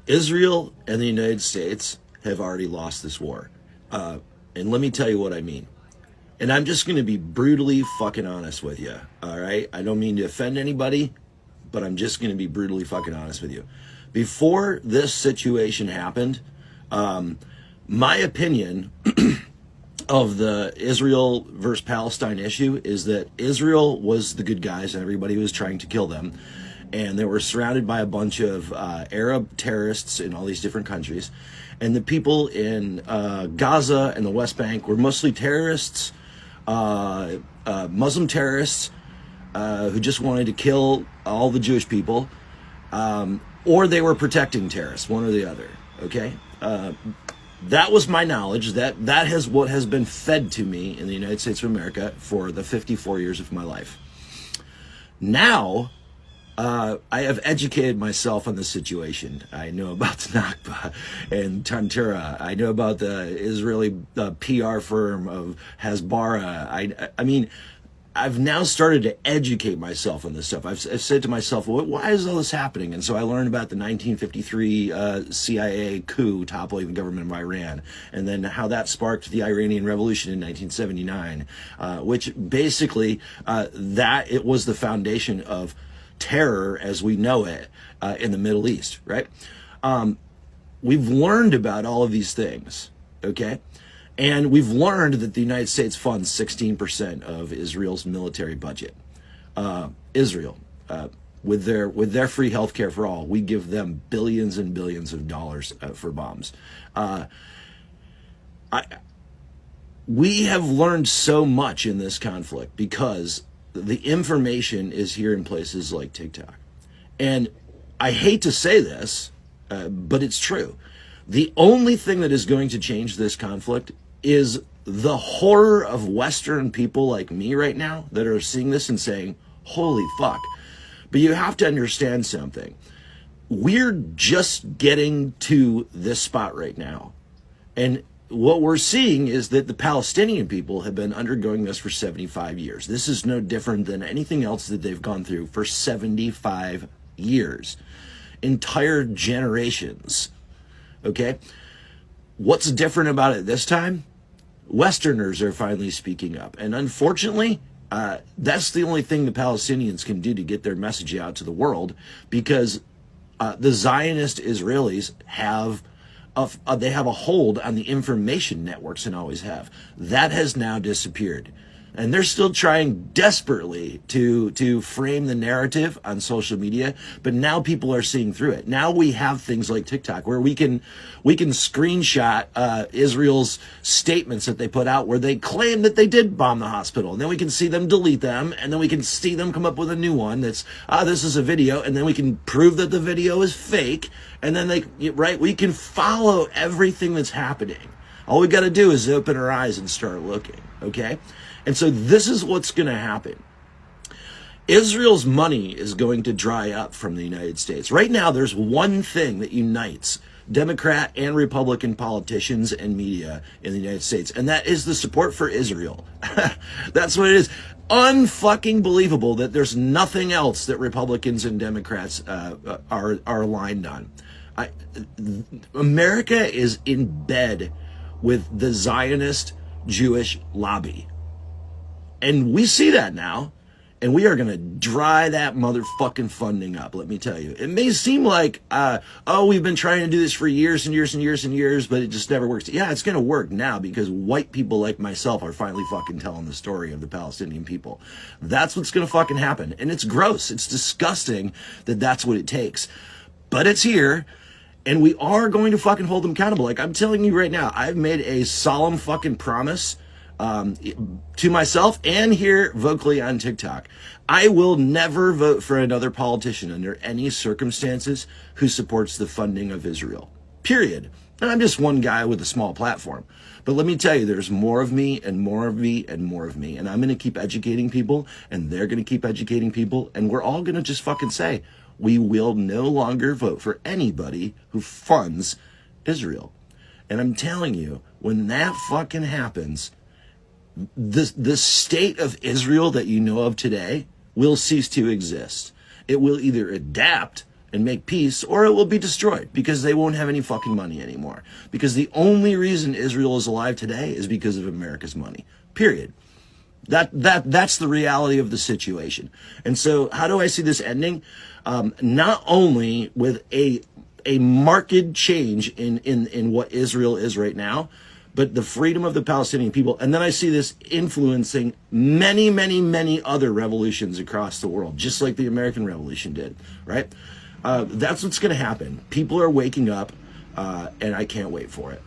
Israel and the United States have already lost this war. And let me tell you what I mean. And I'm just going to be brutally fucking honest with you. All right. I don't mean to offend anybody, but I'm just going to be brutally fucking honest with you. Before this situation happened, my opinion of the Israel versus Palestine issue is that Israel was the good guys and everybody was trying to kill them. And they were surrounded by a bunch of Arab terrorists in all these different countries. And the people in Gaza and the West Bank were mostly terrorists, Muslim terrorists, who just wanted to kill all the Jewish people, or they were protecting terrorists, one or the other, okay? That was my knowledge. That has what has been fed to me in the United States of America for the 54 years of my life. Now, I have educated myself on the situation. I know about the Nakba and Tantura. I know about the Israeli PR firm of Hasbara. I mean, I've now started to educate myself on this stuff. I've said to myself, well, why is all this happening? And so I learned about the 1953 CIA coup toppling the government of Iran, and then how that sparked the Iranian Revolution in 1979, which basically that it was the foundation of terror as we know it in the Middle East, right? We've learned about all of these things, okay? And we've learned that the United States funds 16% of Israel's military budget. Israel, with their free healthcare for all, we give them billions and billions of dollars for bombs. We have learned so much in this conflict because the information is here in places like TikTok. And I hate to say this, but it's true. The only thing that is going to change this conflict is the horror of Western people like me right now that are seeing this and saying, holy fuck. But you have to understand something. We're just getting to this spot right now. And what we're seeing is that the Palestinian people have been undergoing this for 75 years. This is no different than anything else that they've gone through for 75 years. Entire generations. Okay? What's different about it this time? Westerners are finally speaking up. And unfortunately, that's the only thing the Palestinians can do to get their message out to the world, because the Zionist Israelis have they have a hold on the information networks and always have. That has now disappeared. And they're still trying desperately to frame the narrative on social media, but now people are seeing through it. Now we have things like TikTok where we can screenshot Israel's statements that they put out where they claim that they did bomb the hospital, and then we can see them delete them, and then we can see them come up with a new one that's this is a video, and then we can prove that the video is fake, and then we can follow everything that's happening. All we got to do is open our eyes and start looking, okay? And so this is what's going to happen. Israel's money is going to dry up from the United States. Right now, there's one thing that unites Democrat and Republican politicians and media in the United States, and that is the support for Israel. That's what it is. Unfucking believable that there's nothing else that Republicans and Democrats are aligned on. America is in bed with the Zionist Jewish lobby. And we see that now, and we are going to dry that motherfucking funding up, let me tell you. It may seem like, we've been trying to do this for years and years and years and years, but it just never works. Yeah, it's going to work now because white people like myself are finally fucking telling the story of the Palestinian people. That's what's going to fucking happen. And it's gross. It's disgusting that that's what it takes. But it's here. And we are going to fucking hold them accountable. Like, I'm telling you right now, I've made a solemn fucking promise to myself and here vocally on TikTok. I will never vote for another politician under any circumstances who supports the funding of Israel. Period. And I'm just one guy with a small platform. But let me tell you, there's more of me and more of me and more of me. And I'm going to keep educating people, and they're going to keep educating people. And we're all going to just fucking say, we will no longer vote for anybody who funds Israel. And I'm telling you, when that fucking happens, the state of Israel that you know of today will cease to exist. It will either adapt and make peace, or it will be destroyed because they won't have any fucking money anymore. Because the only reason Israel is alive today is because of America's money. Period. That's the reality of the situation. And so how do I see this ending? Not only with a marked change in what Israel is right now, but the freedom of the Palestinian people. And then I see this influencing many, many, many other revolutions across the world, just like the American Revolution did, right? That's what's going to happen. People are waking up, and I can't wait for it.